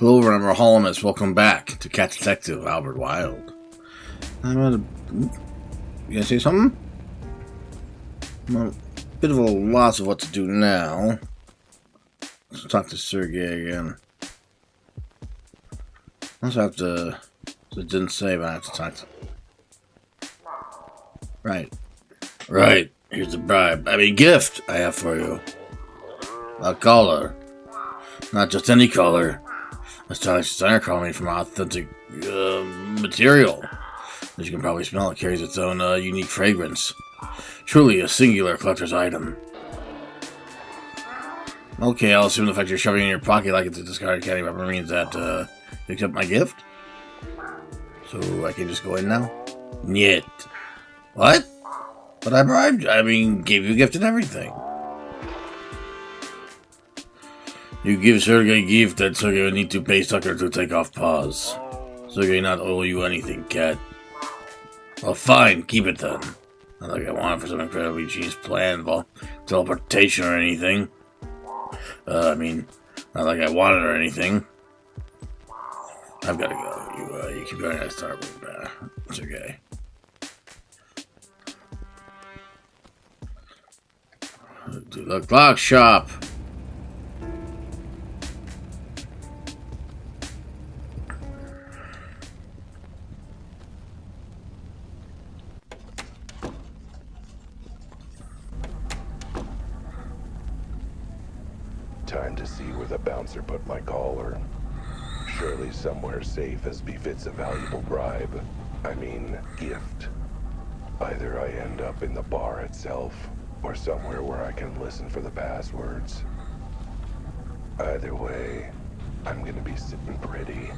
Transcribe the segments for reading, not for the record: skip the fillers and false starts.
Hello, I'm Rahalimus. Welcome back to Detective Albert Wilde. I'm at a... You gonna say something? I'm a bit of a loss of what to do now. Let's talk to Sergey again. I also have to... It didn't say, but I have to talk to... Right. Here's the bribe. Gift I have for you. A collar. Not just any collar. A stylish designer collar made from authentic material. As you can probably smell, it carries its own unique fragrance. Truly a singular collector's item. Okay, I'll assume the fact you're shoving it in your pocket like it's a discarded candy wrapper means that you accept my gift? So I can just go in now? Niet. What? But I bribed, gave you a gift and everything. You give Sergey a gift that Sergey will need to pay Sucker to take off paws. Sergey not owe you anything, cat. Well, fine, keep it then. Not like I want it for some incredibly genius plan involving teleportation or anything. Not like I want it or anything. I've gotta go. You keep going. I start with it's okay. To the clock shop. Time to see where the bouncer put my collar. Surely somewhere safe as befits a valuable bribe. Gift. Either I end up in the bar itself, or somewhere where I can listen for the passwords. Either way, I'm gonna be sitting pretty.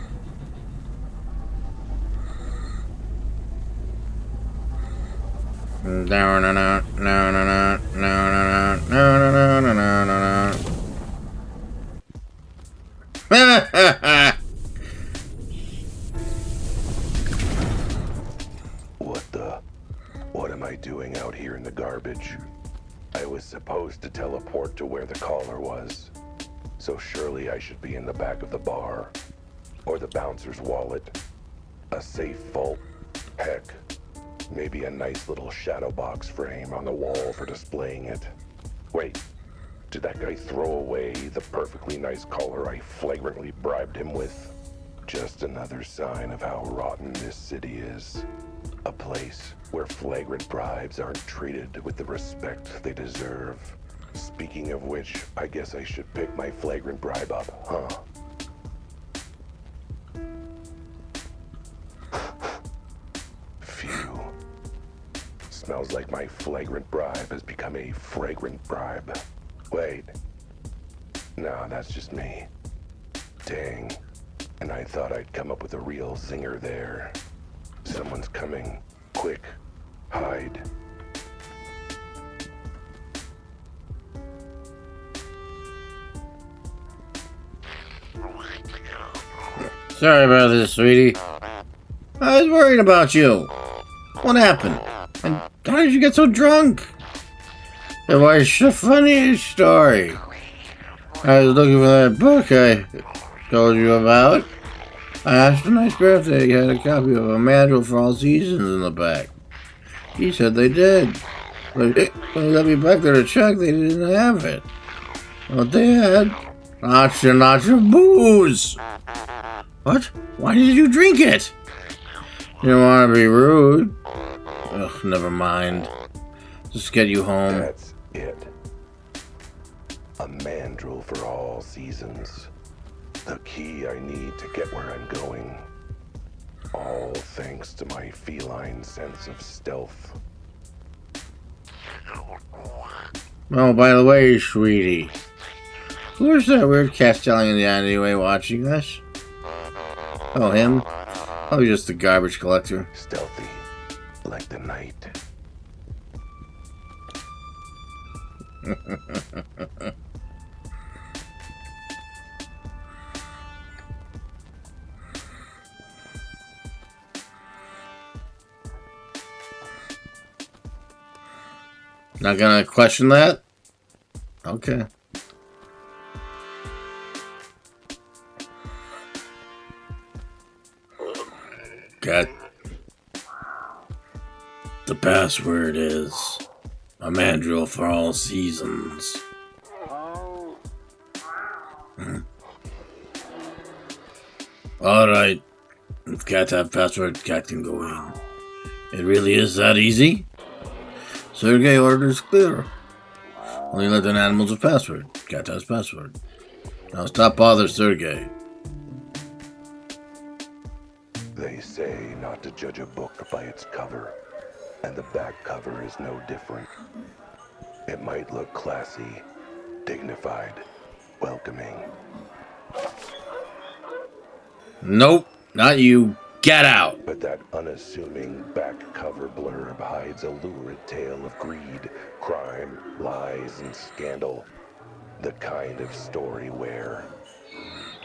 What am I doing out here in the garbage? I was supposed to teleport to where the collar was, so surely I should be in the back of the bar, or the bouncer's wallet, a safe vault, heck, maybe a nice little shadow box frame on the wall for displaying it. Wait, did that guy throw away the perfectly nice collar I flagrantly bribed him with? Just another sign of how rotten this city is. A place where flagrant bribes aren't treated with the respect they deserve. Speaking of which, I guess I should pick my flagrant bribe up, huh? Phew. Smells like my flagrant bribe has become a fragrant bribe. Wait. No, that's just me. Dang. And I thought I'd come up with a real zinger there. Someone's coming. Quick. Hide. Sorry about this, sweetie. I was worried about you. What happened? And how did you get so drunk? It was the funniest story. I was looking for that book I told you about. I asked for a nice birthday. He had a copy of A Manual for All Seasons in the back. He said they did. But when he let me back there to check, they didn't have it. What they had? Notch of booze. What? Why did you drink it? You don't want to be rude. Ugh, never mind. Just get you home. That's it. A mandrel for all seasons. The key I need to get where I'm going. All thanks to my feline sense of stealth. Oh, by the way, sweetie. Who's that weird Castellan in the alleyway watching us? Oh, him? Oh, he's just a garbage collector. Stealthy, like the night. Not gonna question that? Okay. Cat. The password is a mandrill for all seasons. Alright. If cats have password, cat can go in. It really is that easy? Sergey orders clear. Only let an animals with password. Cat has password. Now stop bother Sergey. They say not to judge a book by its cover, and the back cover is no different. It might look classy, dignified, welcoming. Nope, not you. Get out! But that unassuming back cover blurb hides a lurid tale of greed, crime, lies, and scandal. The kind of story where...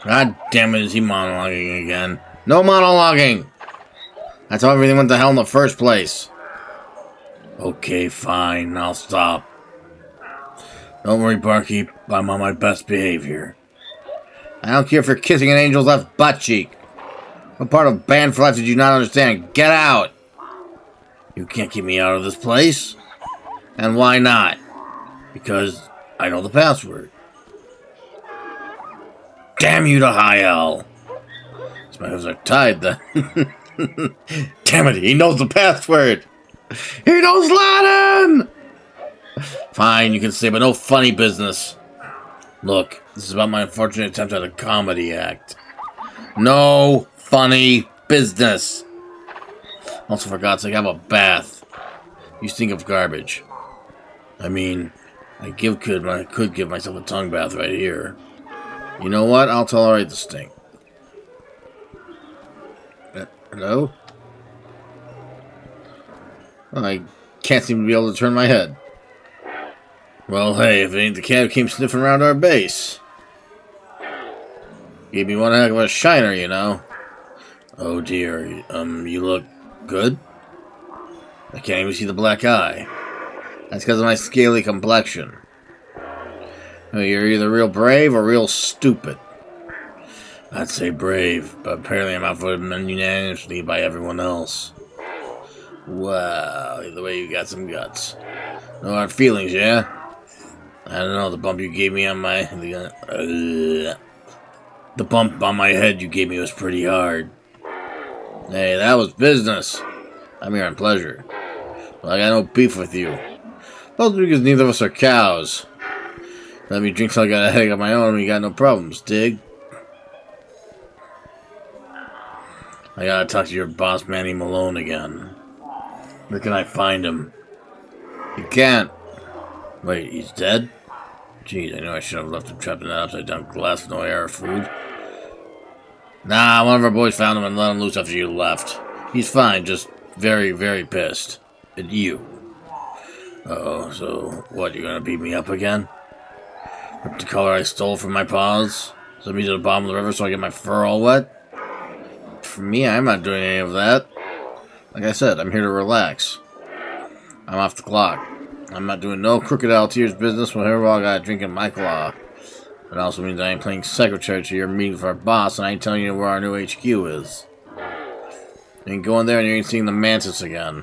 God damn it, is he monologuing again? No monologuing! That's how everything went to hell in the first place. Okay, fine, I'll stop. Don't worry, barkeep, I'm on my best behavior. I don't care if you're kissing an angel's left butt cheek. What part of Band for Life did you not understand? Get out! You can't keep me out of this place. And why not? Because I know the password. Damn you to high hell. My hands are tied then. Damn it, he knows the password. He knows Latin! Fine, you can say, but no funny business. Look, this is about my unfortunate attempt at a comedy act. No funny business. Also, for God's sake, have a bath. You stink of garbage. I mean, I could give myself a tongue bath right here. You know what? I'll tolerate the stink. Hello? I can't seem to be able to turn my head. Well, hey, if it ain't the cat who came sniffing around our base. Gave me one heck of a shiner, you know. Oh dear, you look good? I can't even see the black eye. That's because of my scaly complexion. Oh, you're either real brave or real stupid. I'd say brave, but apparently I'm outvoted unanimously by everyone else. Wow, either way you got some guts. No hard feelings, yeah? I don't know, the bump you gave me on my... the bump on my head you gave me was pretty hard. Hey, that was business. I'm here on pleasure. Well, I got no beef with you. Mostly because neither of us are cows. Let me drink till I got a headache of my own and we got no problems, dig? I gotta talk to your boss, Manny Malone, again. Where can I find him? You can't. Wait, he's dead? Jeez, I knew I should have left him trapped in that upside-down glass with no air or food. Nah, one of our boys found him and let him loose after you left. He's fine, just very, very pissed. At you. Uh-oh, so what, you gonna beat me up again? Rip the color I stole from my paws? Send me to the bottom of the river so I get my fur all wet? For me, I'm not doing any of that. Like I said, I'm here to relax. I'm off the clock. I'm not doing no crocodile tears business whenever I got a drink in my claw. It also means I ain't playing secretary to your meeting with our boss, and I ain't telling you where our new HQ is. You ain't going there and you ain't seeing the mantis again.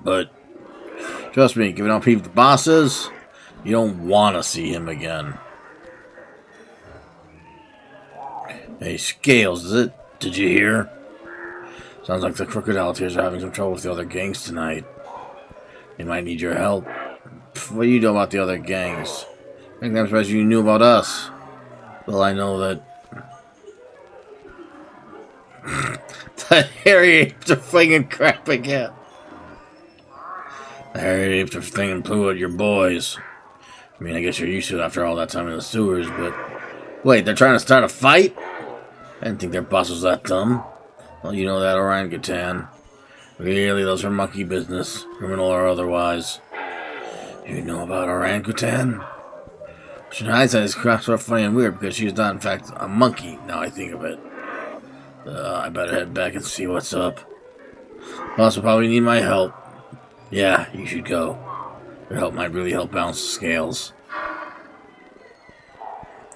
But, trust me, given how peeved the boss is, you don't want to see him again. Hey, Scales, is it? Did you hear? Sounds like the crocodile tears are having some trouble with the other gangs tonight. They might need your help. What do you know about the other gangs? I think I'm surprised you knew about us. Well, I know that... the hairy apes are flinging crap again. The hairy apes are flinging poo at your boys. I mean, I guess you're used to it after all that time in the sewers, but... Wait, they're trying to start a fight? I didn't think their boss was that dumb. Well, you know that orangutan. Really, those are monkey business, criminal or otherwise. You know about orangutan? In hindsight, this crap's sort of funny and weird because she's not, in fact, a monkey, now I think of it. I better head back and see what's up. Boss will probably need my help. Yeah, you should go. Your help might really help balance the scales.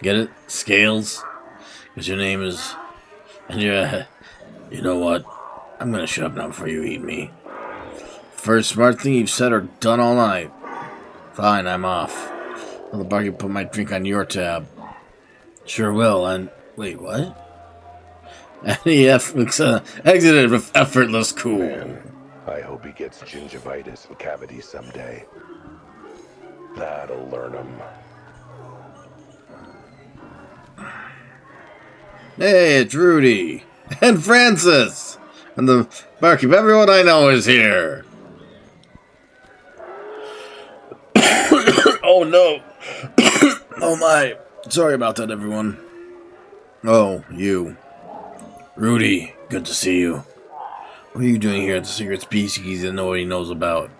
Get it? Scales? Because your name is... And you're... you know what? I'm gonna shut up now before you eat me. First smart thing you've said or done all night. Fine, I'm off. Tell the barkeep put my drink on your tab. Sure will, and... Wait, what? And he exited with effortless cool. Man, I hope he gets gingivitis and cavities someday. That'll learn him. Hey, it's Rudy. And Francis. And the barkeep. Everyone I know is here. Oh, no. Oh, my. Sorry about that, everyone. Oh, you. Rudy, good to see you. What are you doing here at the secret species that nobody knows about?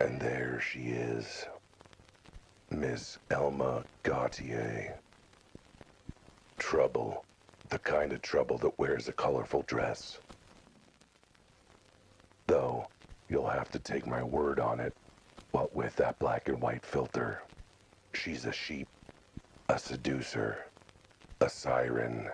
And there she is, Miss Elma Gautier. Trouble, the kind of trouble that wears a colorful dress. Though, you'll have to take my word on it, what with that black and white filter. She's a sheep, a seducer, a siren.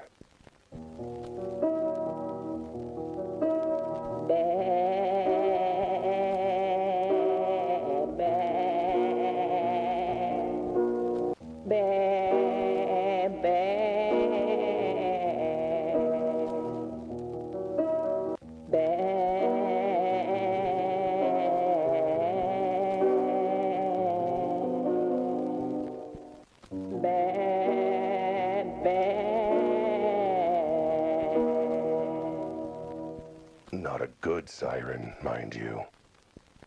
Not a good siren, mind you.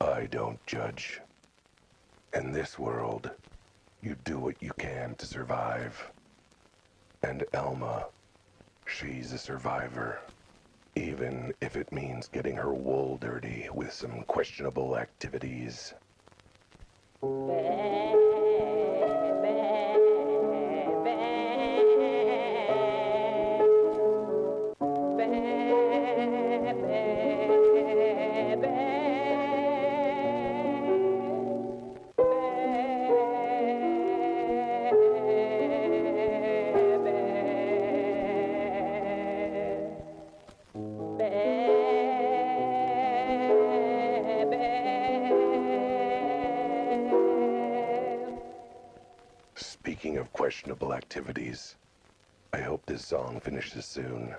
I don't judge. In this world, you do what you can to survive. And Elma, she's a survivor. Even if it means getting her wool dirty with some questionable activities. Speaking of questionable activities, I hope this song finishes soon.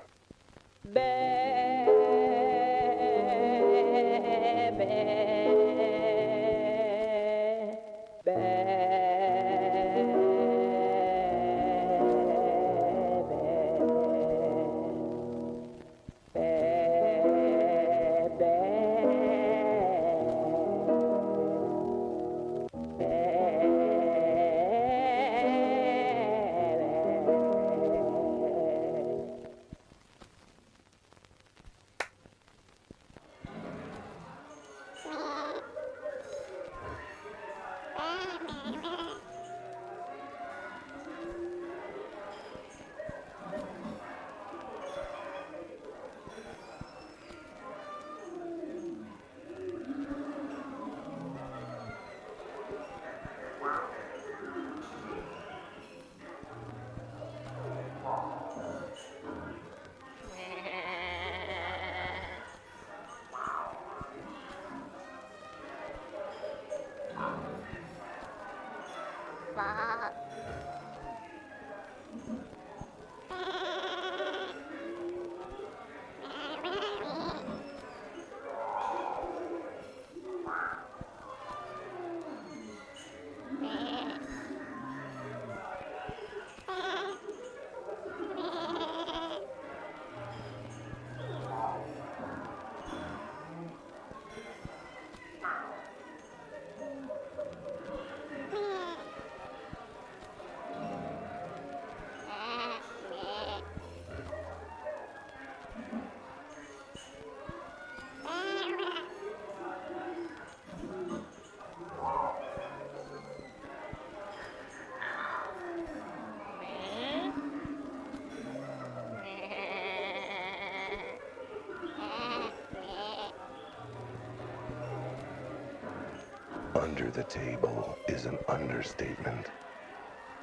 Under the table is an understatement.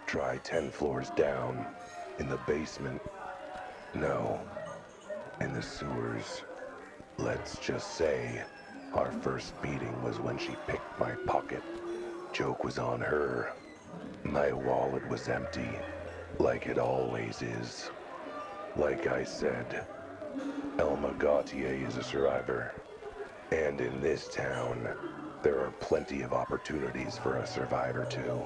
Try 10 floors down, in the basement. No, in the sewers. Let's just say our first meeting was when she picked my pocket. Joke was on her. My wallet was empty, like it always is. Like I said, Elma Gautier is a survivor. And in this town, there are plenty of opportunities for a survivor too.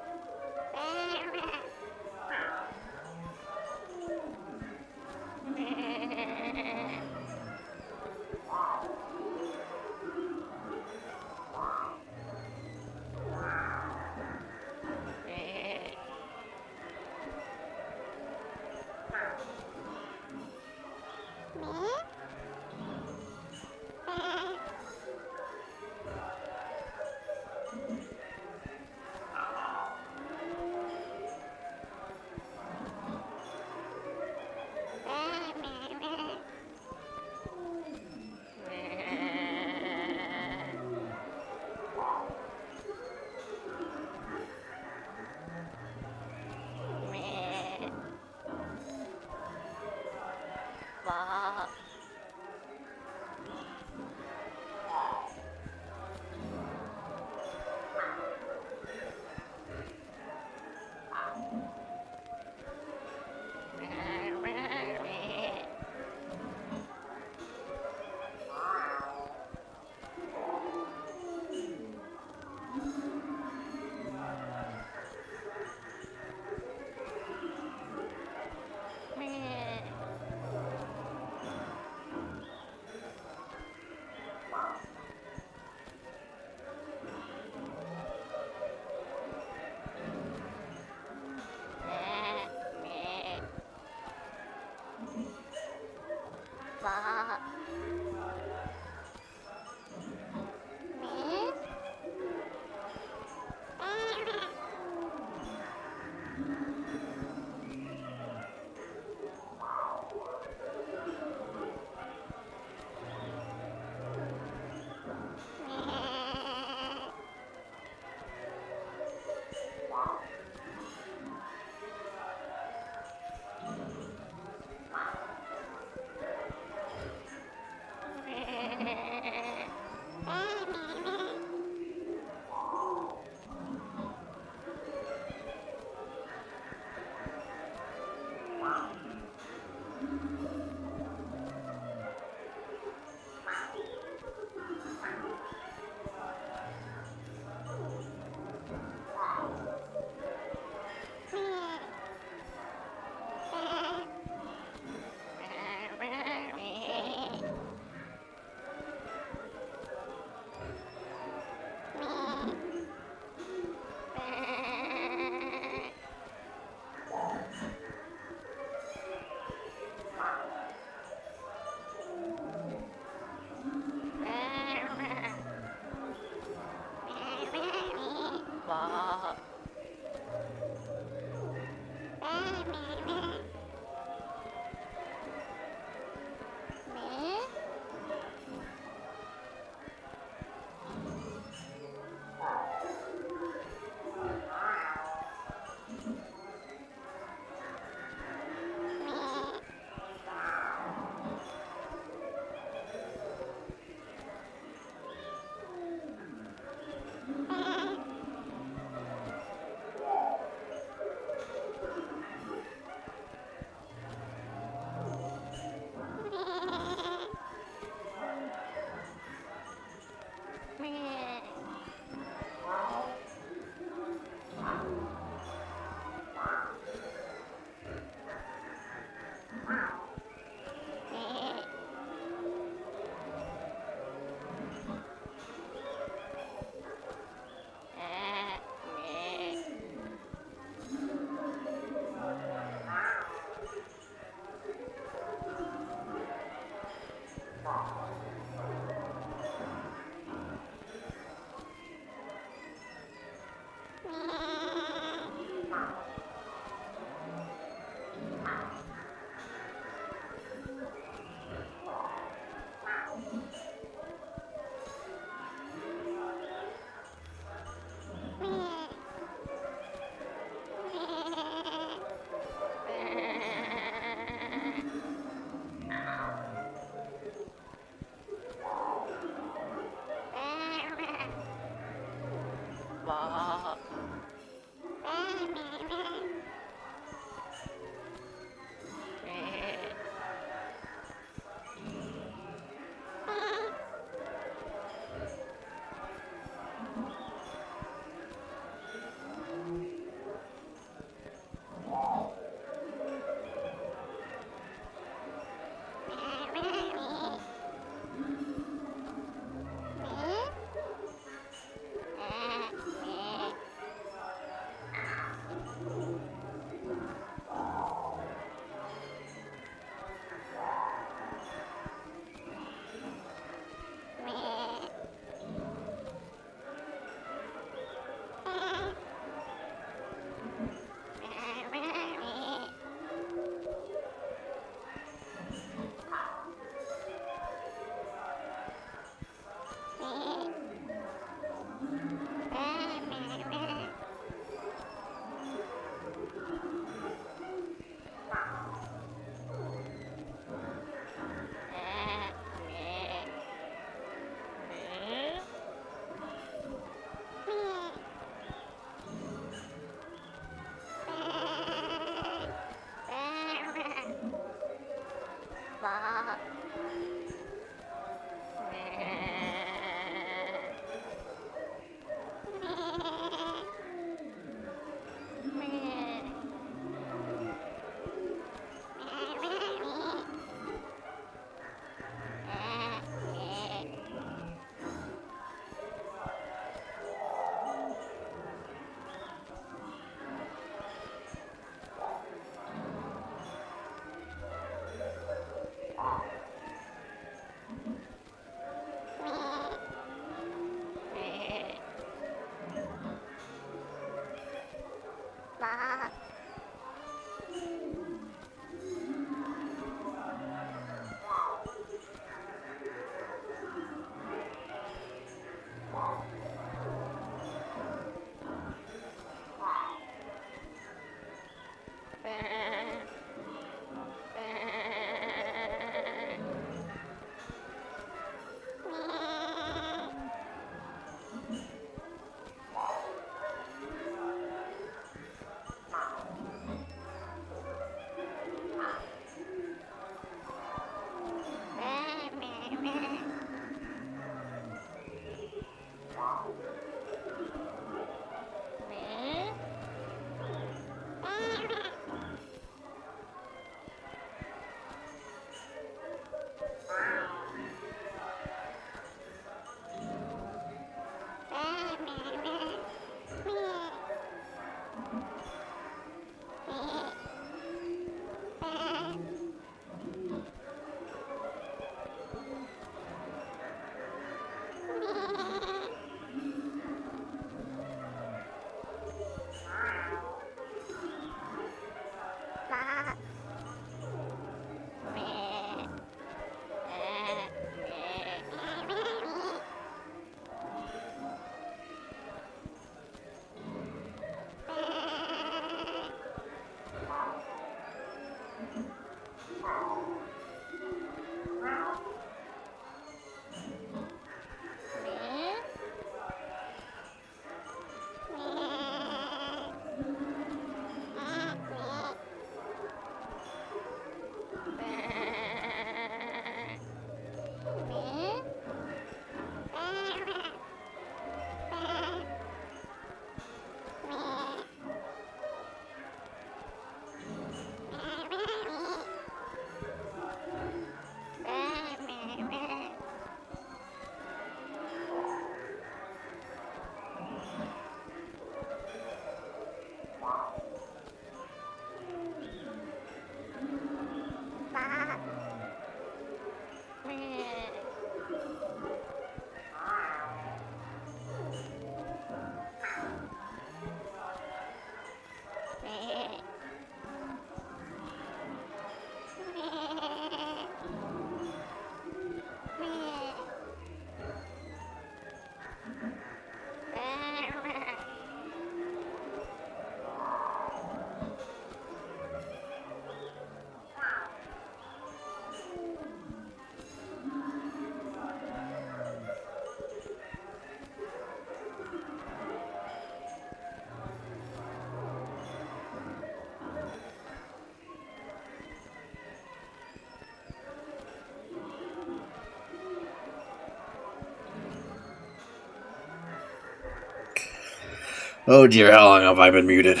Oh dear, how long have I been muted?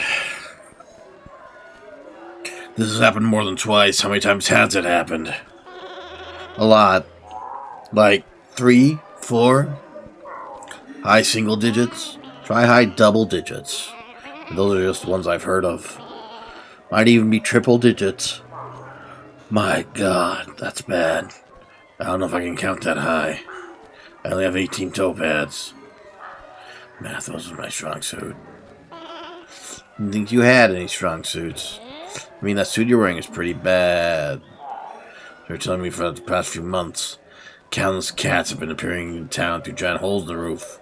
This has happened more than twice. How many times has it happened? A lot. Like 3, 4? High single digits? Try high double digits. And those are just the ones I've heard of. Might even be triple digits. My god, that's bad. I don't know if I can count that high. I only have 18 toe pads. Math wasn't my strong suit. Didn't think you had any strong suits. I mean, that suit you're wearing is pretty bad. You're telling me for the past few months, countless cats have been appearing in town through giant holes in the roof,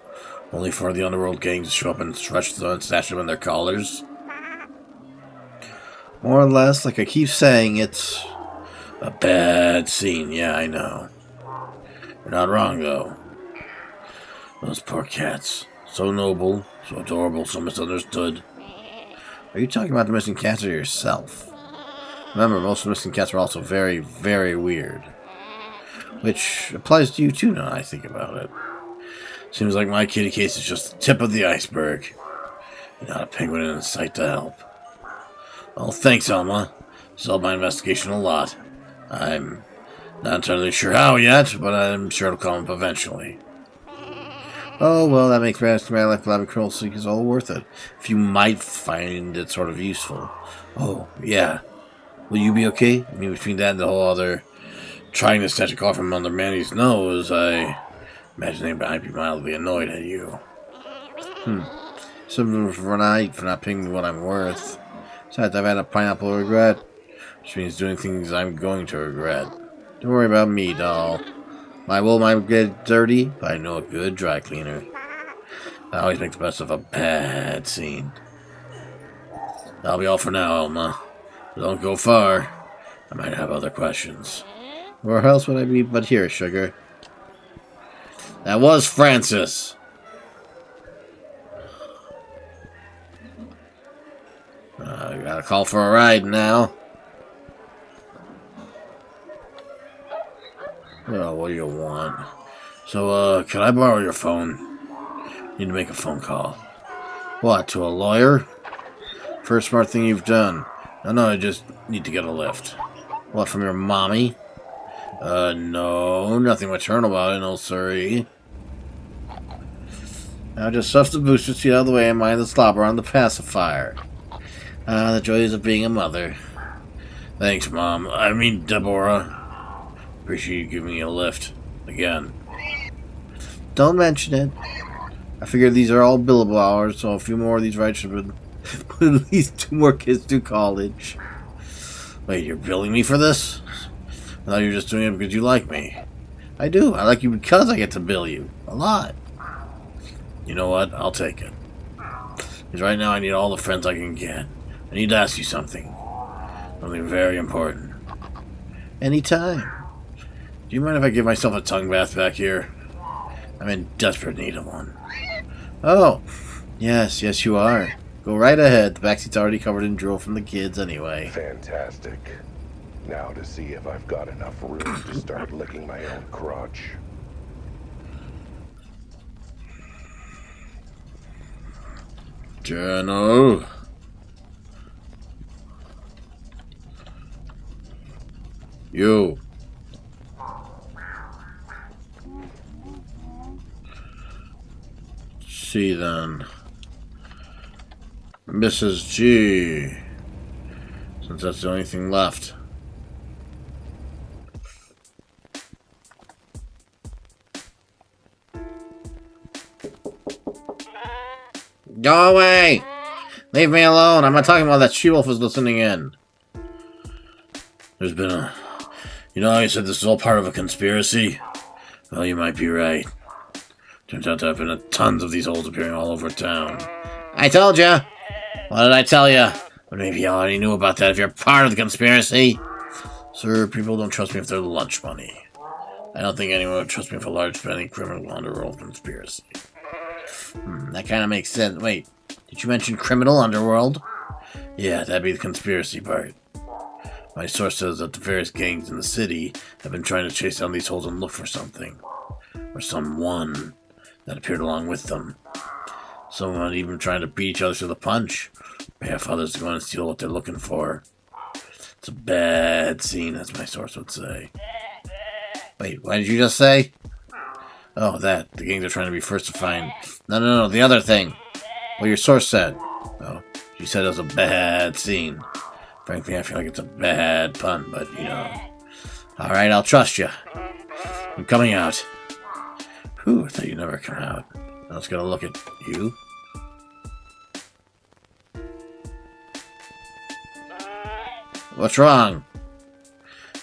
only for the underworld gangs to show up and rush them and snatch them in their collars? More or less, like I keep saying, it's a bad scene. Yeah, I know. You're not wrong, though. Those poor cats. So noble, so adorable, so misunderstood. Are you talking about the missing cats or yourself? Remember, most of the missing cats were also very, very weird. Which applies to you too now I think about it. Seems like my kitty case is just the tip of the iceberg. You're not a penguin in sight to help. Well, thanks, Alma. This helped my investigation a lot. I'm not entirely sure how yet, but I'm sure it'll come up eventually. Oh, well, that makes my life lab and criminal seek is all worth it. If you might find it sort of useful. Oh, yeah. Will you be okay? I mean, between that and the whole other trying to snatch a call from under Manny's nose, I imagine they might be mildly annoyed at you. Something for night for not paying me what I'm worth. Besides, I've had a pineapple regret, which means doing things I'm going to regret. Don't worry about me, doll. My wool might get dirty, but I know a good dry cleaner. I always make the best of a bad scene. That'll be all for now, Alma. But don't go far. I might have other questions. Where else would I be but here, sugar? That was Francis. I gotta call for a ride now. Oh, what do you want? So, can I borrow your phone? Need to make a phone call. What, to a lawyer? First smart thing you've done. No, I just need to get a lift. What, from your mommy? No, nothing maternal about it, no siree. Now just stuff the booster seat out of the way and mind the slobber on the pacifier. The joys of being a mother. Thanks, Mom. I mean, Deborah. Appreciate you giving me a lift. Again. Don't mention it. I figure these are all billable hours, so a few more of these rides should put at least 2 more kids through college. Wait, you're billing me for this? I thought you were just doing it because you like me. I do. I like you because I get to bill you. A lot. You know what? I'll take it. Because right now I need all the friends I can get. I need to ask you something. Something very important. Anytime. Do you mind if I give myself a tongue bath back here? I'm in desperate need of one. Oh, yes, you are. Go right ahead. The backseat's already covered in drool from the kids anyway. Fantastic. Now to see if I've got enough room to start licking my own crotch. Journal. You. See then. Mrs. G. Since that's the only thing left. Go away! Leave me alone. I'm not talking about that she-wolf is listening in. There's been a... You know how you said this is all part of a conspiracy? Well, you might be right. Turns out to have been tons of these holes appearing all over town. I told you! What did I tell you? But maybe you already knew about that if you're part of the conspiracy. Sir, people don't trust me if they're lunch money. I don't think anyone would trust me for large spending criminal underworld conspiracy. That kind of makes sense. Wait, did you mention criminal underworld? Yeah, that'd be the conspiracy part. My source says that the various gangs in the city have been trying to chase down these holes and look for something. Or someone that appeared along with them. Someone even trying to beat each other to the punch. Half others going to steal what they're looking for. It's a bad scene, as my source would say. Wait, what did you just say? Oh, that. The gangs are trying to be first to find... No, the other thing. What your source said. Oh, she said it was a bad scene. Frankly, I feel like it's a bad pun, but, you know. Alright, I'll trust you. I'm coming out. Whew, I thought you'd never come out. I was gonna look at you. What's wrong?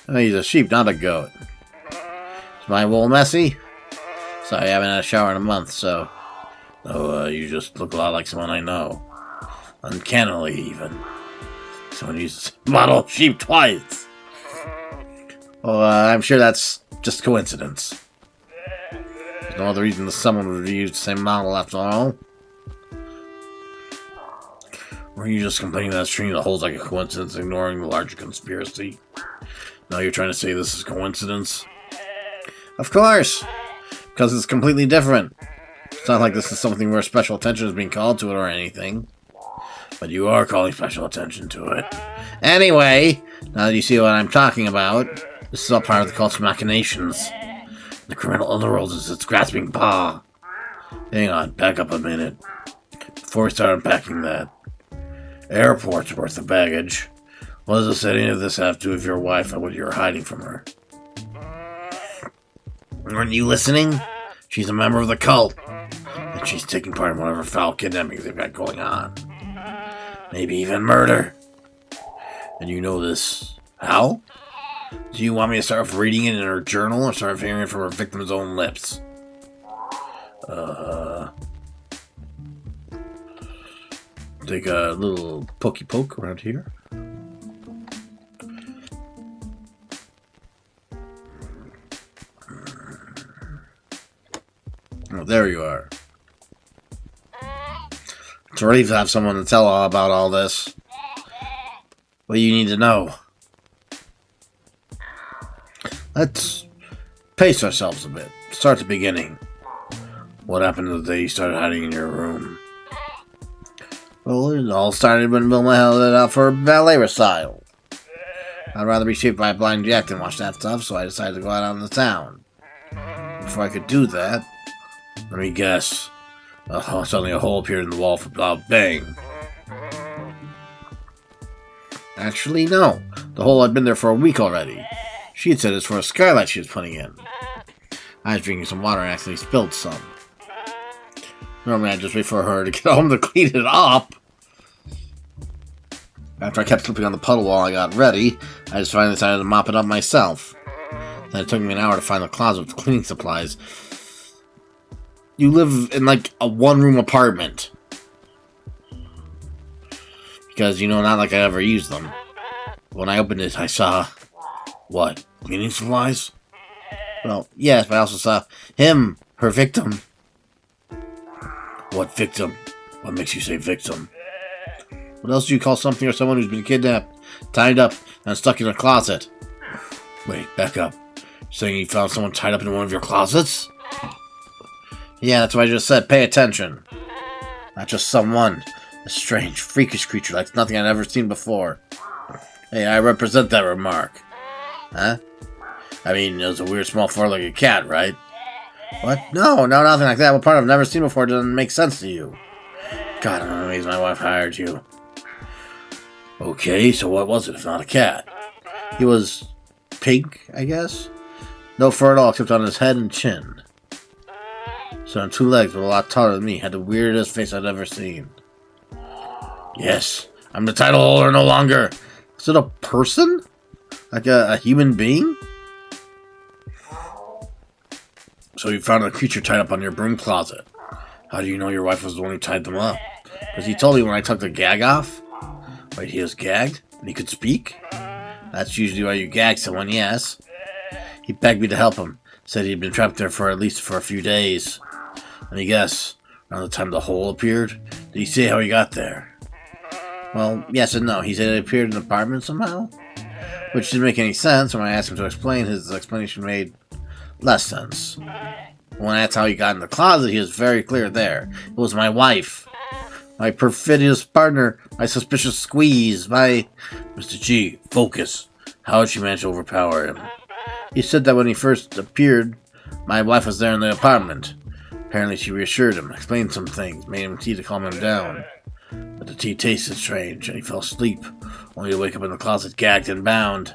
Oh, he's a sheep, not a goat. Is my wool messy? Sorry, I haven't had a shower in a month, so... Oh, you just look a lot like someone I know. Uncannily, even. Someone uses model sheep twice. Well, I'm sure that's just coincidence. There's no other reason that someone would use the same model after all. Were you just complaining that string that holds like a coincidence, ignoring the larger conspiracy? Now you're trying to say this is coincidence? Of course! Because it's completely different. It's not like this is something where special attention is being called to it or anything. But you are calling special attention to it. Anyway, now that you see what I'm talking about, this is all part of the cult's machinations. The criminal underworld is its grasping paw. Hang on, back up a minute. Before we start unpacking that. Airport's worth of baggage. What does any of this have to do with your wife and what you're hiding from her? Aren't you listening? She's a member of the cult. And she's taking part in whatever foul kidnappings they've got going on. Maybe even murder. And you know this. How? Do you want me to start off reading it in her journal or start hearing it from her victim's own lips? Take a little pokey poke around here. Oh, there you are. It's a relief to have someone to tell all about all this. What do you need to know? Let's pace ourselves a bit. Start at the beginning. What happened the day you started hiding in your room? Well, it all started when Wilma held it out for a ballet recital. I'd rather be shaped by a blind jack than watch that stuff, so I decided to go out on the town. Before I could do that, let me guess. Suddenly a hole appeared in the wall for bang. Actually, no. The hole had been there for a week already. She had said it's for a skylight she was putting in. I was drinking some water and accidentally spilled some. Normally I'd just wait for her to get home to clean it up. After I kept slipping on the puddle while I got ready, I just finally decided to mop it up myself. Then it took me an hour to find the closet with cleaning supplies. You live in like a one-room apartment. Because, you know, not like I ever used them. When I opened it, I saw... What? Cleaning supplies? Well, yes, but I also saw him, her victim. What victim? What makes you say victim? What else do you call something or someone who's been kidnapped, tied up, and stuck in a closet? Wait, back up. You're saying you found someone tied up in one of your closets? Yeah, that's what I just said. Pay attention. Not just someone. A strange, freakish creature like nothing I'd ever seen before. Hey, I represent that remark. Huh? I mean, it was a weird small four-legged cat, right? What? No, nothing like that. What part I've never seen before doesn't make sense to you? God, I'm amazed my wife hired you. Okay, so what was it if not a cat? He was pink, I guess? No fur at all except on his head and chin. So on two legs, but a lot taller than me. Had the weirdest face I'd ever seen. Yes, I'm the title holder no longer. Is it a person? Like a human being? So you found a creature tied up on your broom closet. How do you know your wife was the one who tied them up? Because he told me when I took the gag off. Wait, he was gagged? And he could speak? That's usually why you gag someone, yes. He begged me to help him. Said he'd been trapped there for at least for a few days. Let me guess. Around the time the hole appeared? Did he say how he got there? Well, yes and no. He said it appeared in an apartment somehow. Which didn't make any sense. When I asked him to explain, his explanation made less sense. When that's how he got in the closet, he was very clear there. It was my wife. My perfidious partner. My suspicious squeeze. My... Mr. G, focus. How did she manage to overpower him? He said that when he first appeared, my wife was there in the apartment. Apparently she reassured him, explained some things, made him tea to calm him down. But the tea tasted strange, and he fell asleep, only to wake up in the closet gagged and bound.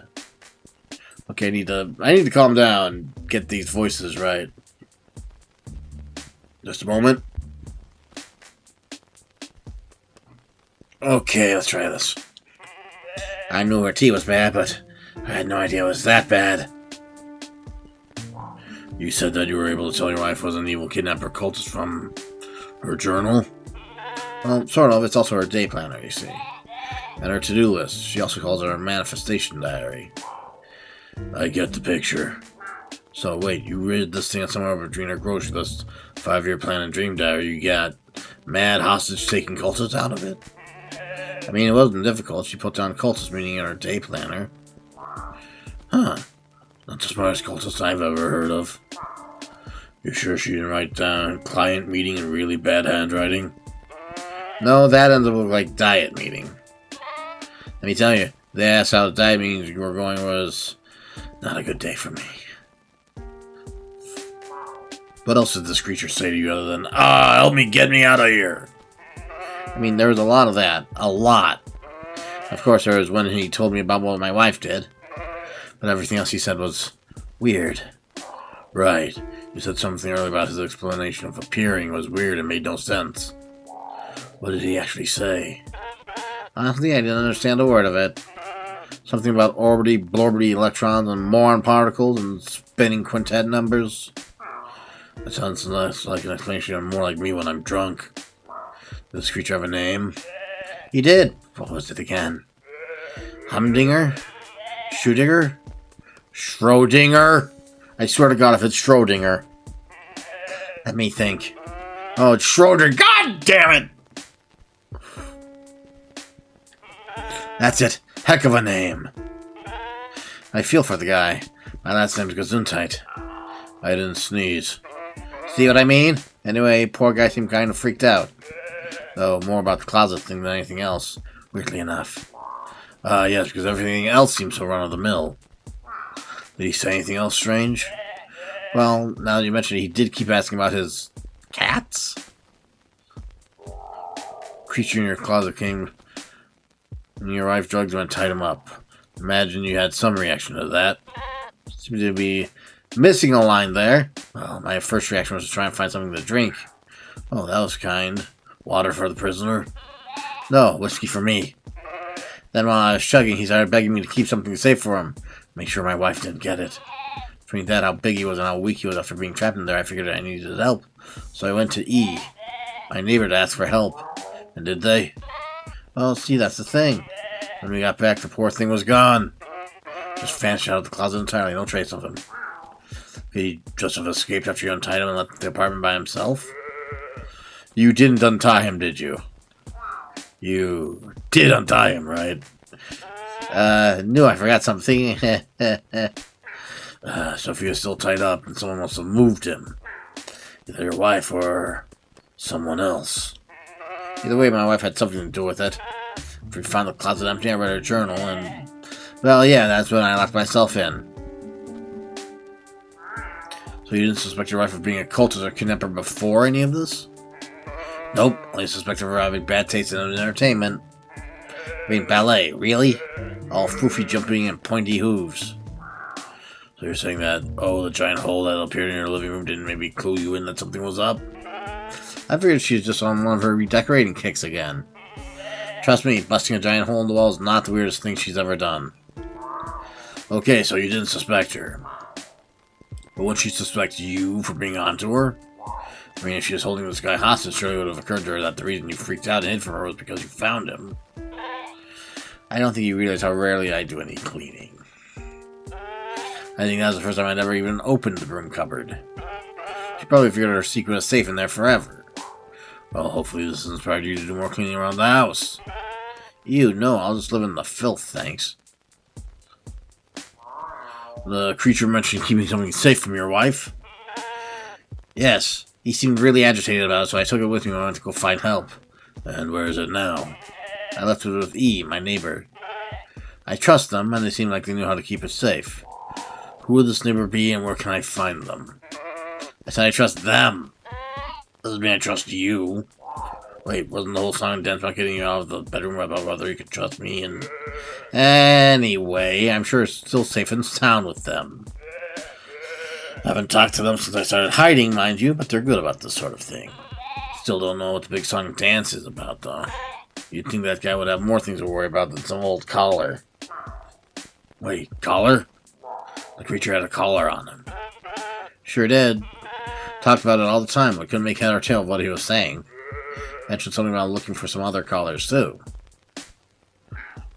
Okay, I need to calm down, get these voices right. Just a moment. Okay, let's try this. I knew her tea was bad, but I had no idea it was that bad. You said that you were able to tell your wife was an evil kidnapper cultist from her journal? Well, sort of. It's also her day planner, you see. And her to-do list. She also calls it her manifestation diary. I get the picture. So, wait, you read this thing somewhere between her grocery list, 5-year plan and dream diary, you got mad hostage-taking cultist out of it? I mean, it wasn't difficult. She put down cultist meaning in her day planner. Huh. Not the smartest cultist I've ever heard of. You sure she didn't write down client meeting in really bad handwriting? No, that ended up like diet meeting. Let me tell you, they asked how the diet meetings were going was not a good day for me. What else did this creature say to you other than, help me, get me out of here? I mean, there was a lot of that. A lot. Of course, there was when he told me about what my wife did. But everything else he said was weird. Right. You said something earlier about his explanation of appearing was weird and made no sense. What did he actually say? Honestly, I didn't understand a word of it. Something about orbity, blorbity electrons and moron particles and spinning quintet numbers. That sounds less like an explanation and more like me when I'm drunk. Did this creature have a name? He did. What was it again? Humdinger? Schrödinger? Schrödinger? I swear to God if it's Schrödinger. Let me think. Oh, it's Schroeder. God damn it! That's it. Heck of a name. I feel for the guy. My last name's Gesundheit. I didn't sneeze. See what I mean? Anyway, poor guy seemed kind of freaked out. Though more about the closet thing than anything else. Weirdly enough. Yes, because everything else seems so run-of-the-mill. Did he say anything else strange? Well, now that you mention it, he did keep asking about his cats? Creature in your closet came and your wife drugged him and tied him up. Imagine you had some reaction to that. Seems to be missing a line there. Well, my first reaction was to try and find something to drink. Oh, that was kind. Water for the prisoner? No, whiskey for me. Then while I was chugging, he started begging me to keep something safe for him. Make sure my wife didn't get it. Between that, how big he was and how weak he was after being trapped in there, I figured I needed his help. So I went to E, my neighbor, to ask for help. And did they? Well, see, that's the thing. When we got back, the poor thing was gone. Just vanished out of the closet entirely, no trace of him. Could he just have escaped after you untied him and left the apartment by himself? You didn't untie him, did you? You did untie him, right? Knew I forgot something. Sophia's still tied up and someone must have moved him. Either your wife or someone else. Either way, my wife had something to do with it. If we found the closet empty, I read her journal and... Well, yeah, that's when I locked myself in. So you didn't suspect your wife of being a cultist or kidnapper before any of this? Nope, only suspected of her having bad taste in entertainment. I mean, ballet, really? All foofy jumping and pointy hooves. So you're saying that, the giant hole that appeared in your living room didn't maybe clue you in that something was up? I figured she was just on one of her redecorating kicks again. Trust me, busting a giant hole in the wall is not the weirdest thing she's ever done. Okay, so you didn't suspect her. But wouldn't she suspect you for being onto her? I mean, if she was holding this guy hostage, surely it would have occurred to her that the reason you freaked out and hid from her was because you found him. I don't think you realize how rarely I do any cleaning. I think that was the first time I'd ever even opened the broom cupboard. She probably figured her secret was safe in there forever. Well, hopefully this inspired you to do more cleaning around the house. Ew, no, I'll just live in the filth, thanks. The creature mentioned keeping something safe from your wife. Yes, he seemed really agitated about it, so I took it with me when I went to go find help. And where is it now? I left it with E, my neighbor. I trust them, and they seem like they knew how to keep it safe. Who would this neighbor be, and where can I find them? I said I trust them. Doesn't mean I trust you. Wait, wasn't the whole song and dance about getting you out of the bedroom about whether you could trust me? And anyway, I'm sure it's still safe and sound with them. I haven't talked to them since I started hiding, mind you, but they're good about this sort of thing. Still don't know what the big song and dance is about, though. You'd think that guy would have more things to worry about than some old collar. Wait, collar? The creature had a collar on him. Sure did. Talked about it all the time, but couldn't make head or tail of what he was saying. Mentioned something about looking for some other collars, too.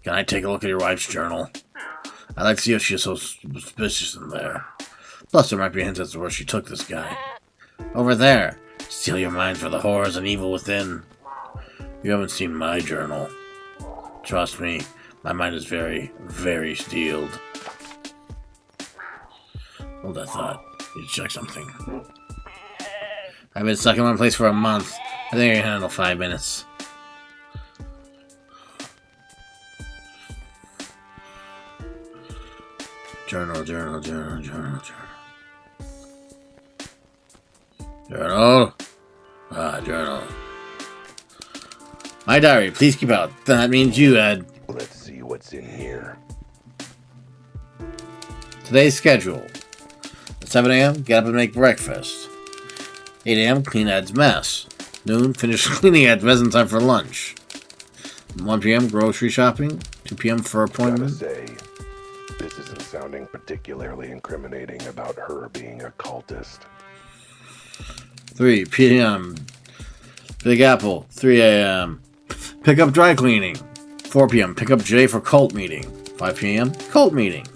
Can I take a look at your wife's journal? I'd like to see if she's so suspicious in there. Plus, there might be hints as to where she took this guy. Over there. Steel your mind for the horrors and evil within. You haven't seen my journal. Trust me, my mind is very, very steeled. Hold that thought. Need to check something. I've been stuck in one place for a month. I think I can handle 5 minutes. Journal. Journal. Journal. My diary, please keep out. That means you, Ed. Let's see what's in here. Today's schedule. At 7 a.m., get up and make breakfast. 8 a.m., clean Ed's mess. Noon, finish cleaning Ed's mess in time for lunch. 1 p.m., grocery shopping. 2 p.m. for appointment. Gotta say, this isn't sounding particularly incriminating about her being a cultist. 3 p.m., Big Apple. 3 a.m., pick up dry cleaning. 4 p.m., pick up Jay for cult meeting. 5 p.m., cult meeting.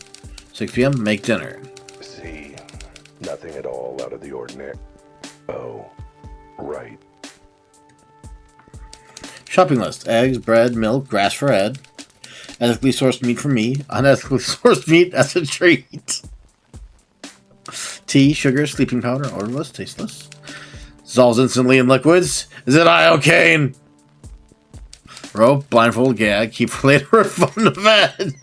6 p.m., make dinner. See, nothing at all out of the ordinary. Oh, right. Shopping list. Eggs, bread, milk, grass for Ed. Ethically sourced meat for me. Unethically sourced meat as a treat. Tea, sugar, sleeping powder, odorless, tasteless. Dissolves instantly in liquids. Is it iocane? Rope, blindfold, gag. Keep for later or fun to bed.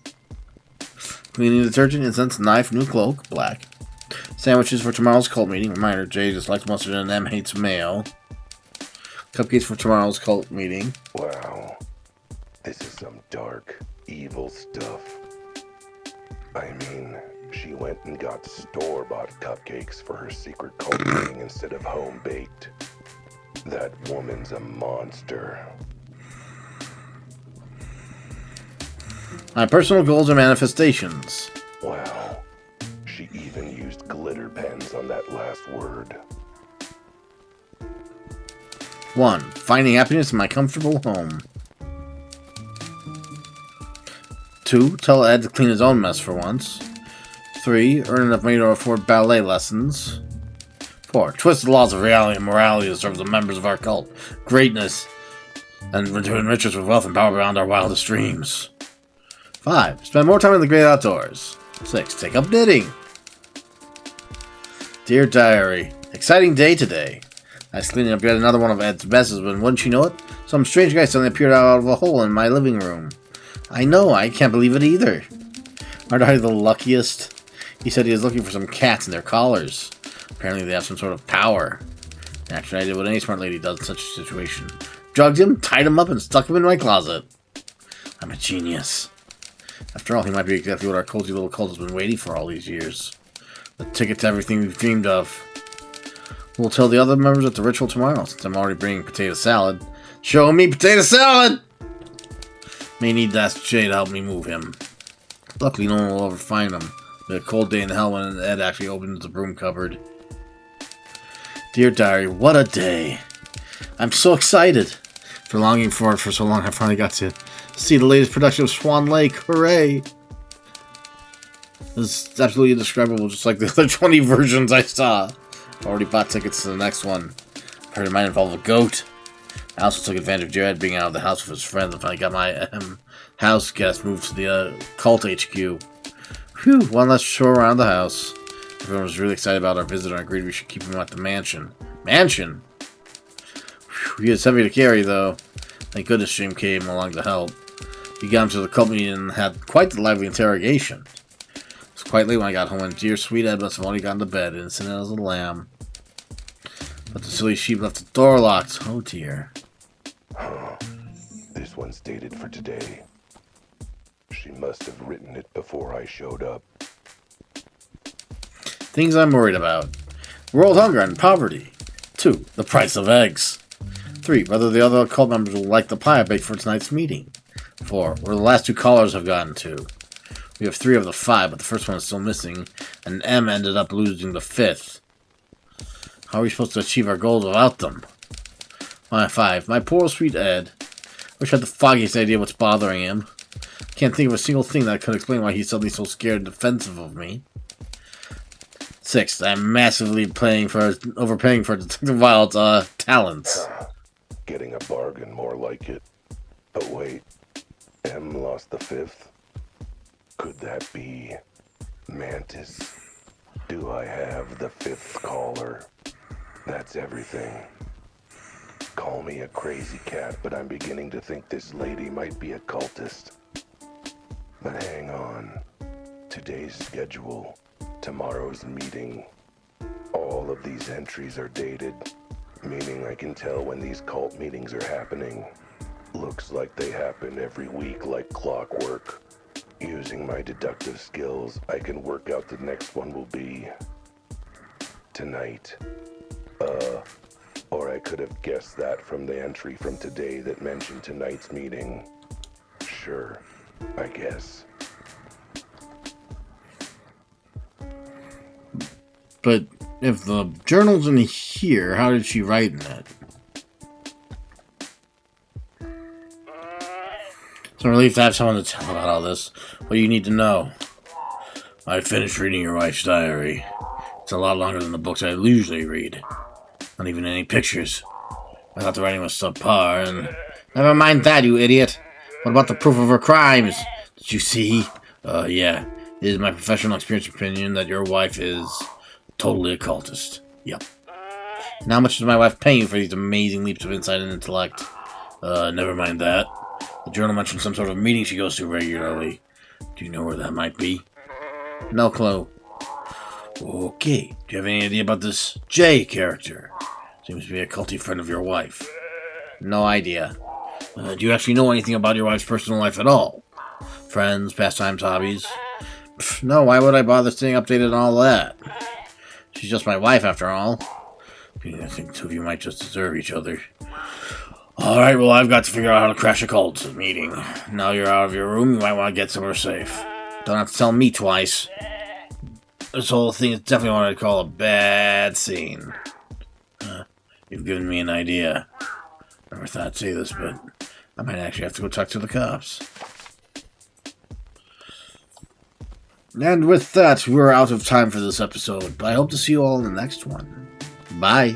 Cleaning detergent, incense, knife, new cloak, black. Sandwiches for tomorrow's cult meeting. Reminder, Jay just likes mustard and M hates mayo. Cupcakes for tomorrow's cult meeting. Wow. This is some dark, evil stuff. I mean, she went and got store-bought cupcakes for her secret cult meeting instead of home-baked. That woman's a monster. My personal goals and manifestations. Wow. She even used glitter pens on that last word. 1. Finding happiness in my comfortable home. 2. Tell Ed to clean his own mess for once. 3. Earn enough money to afford ballet lessons. 4. Twist the laws of reality and morality to serve the members of our cult. Greatness. And to enrich us with wealth and power beyond our wildest dreams. 5. Spend more time in the great outdoors. 6. Take up knitting. Dear Diary, exciting day today. I was cleaning up yet another one of Ed's messes when, wouldn't you know it, some strange guy suddenly appeared out of a hole in my living room. I know, I can't believe it either. Aren't I the luckiest? He said he was looking for some cats and their collars. Apparently they have some sort of power. Naturally, I did what any smart lady does in such a situation. Drugged him, tied him up, and stuck him in my closet. I'm a genius. After all, he might be exactly what our cozy little cult has been waiting for all these years. The ticket to everything we've dreamed of. We'll tell the other members at the ritual tomorrow, since I'm already bringing potato salad. Show me potato salad! May need to ask Jay to help me move him. Luckily, no one will ever find him. It'll be a cold day in hell when Ed actually opens the broom cupboard. Dear Diary, what a day. I'm so excited. For longing for it for so long, I finally got to see the latest production of Swan Lake. Hooray! This is absolutely indescribable, just like the other 20 versions I saw. Already bought tickets to the next one. Heard it might involve a goat. I also took advantage of Jared being out of the house with his friends and finally got my house guest moved to the cult HQ. Whew, one less chore around the house. Everyone was really excited about our visit and agreed we should keep him at the mansion. Mansion? Whew, he was heavy to carry, though. Thank goodness Jim came along to help. He got him to the club meeting and had quite the lively interrogation. It was quite late when I got home, and dear sweet Ed must have only gone to bed, innocent as a lamb. But the silly sheep left the door locked. Oh dear. This one's dated for today. She must have written it before I showed up. Things I'm worried about. World hunger and poverty. 2. The price of eggs. 3. Whether the other cult members will like the pie I baked for tonight's meeting. 4. Where the last 2 callers have gotten to. We have 3 of the 5, but the first one is still missing, and M ended up losing the 5th. How are we supposed to achieve our goals without them? 5. My poor sweet Ed. Wish I had the foggiest idea what's bothering him. Can't think of a single thing that could explain why he's suddenly so scared and defensive of me. 6. I'm massively overpaying for Detective Wilde's talents. Getting a bargain, more like it. But wait, M lost the 5th? Could that be Mantis? Do I have the 5th caller? That's everything. Call me a crazy cat, but I'm beginning to think this lady might be a cultist. But hang on. Today's schedule, tomorrow's meeting. All of these entries are dated, meaning I can tell when these cult meetings are happening. Looks like they happen every week like clockwork. Using my deductive skills, I can work out the next one will be tonight. Or I could have guessed that from the entry from today that mentioned tonight's meeting. Sure, I guess. But if the journal's in here, how did she write in it? It's a relief to have someone to tell about all this. What do you need to know? I finished reading your wife's diary. It's a lot longer than the books I usually read. Not even any pictures. I thought the writing was subpar, and... Never mind that, you idiot. What about the proof of her crimes? Did you see? Yeah. It is my professional experience opinion that your wife is totally a cultist. Yep. And how much is my wife paying you for these amazing leaps of insight and intellect? Never mind that. The journal mentioned some sort of meeting she goes to regularly. Do you know where that might be? No clue. Okay. Do you have any idea about this J character? Seems to be a culty friend of your wife. No idea. Do you actually know anything about your wife's personal life at all? Friends, pastimes, hobbies? Pff, no, why would I bother staying updated on all that? She's just my wife, after all. I think the two of you might just deserve each other. Alright, well, I've got to figure out how to crash a cult meeting. Now you're out of your room, you might want to get somewhere safe. Don't have to tell me twice. This whole thing is definitely what I'd call a bad scene. You've given me an idea. Never thought I'd say this, but I might actually have to go talk to the cops. And with that, we're out of time for this episode, but I hope to see you all in the next one. Bye.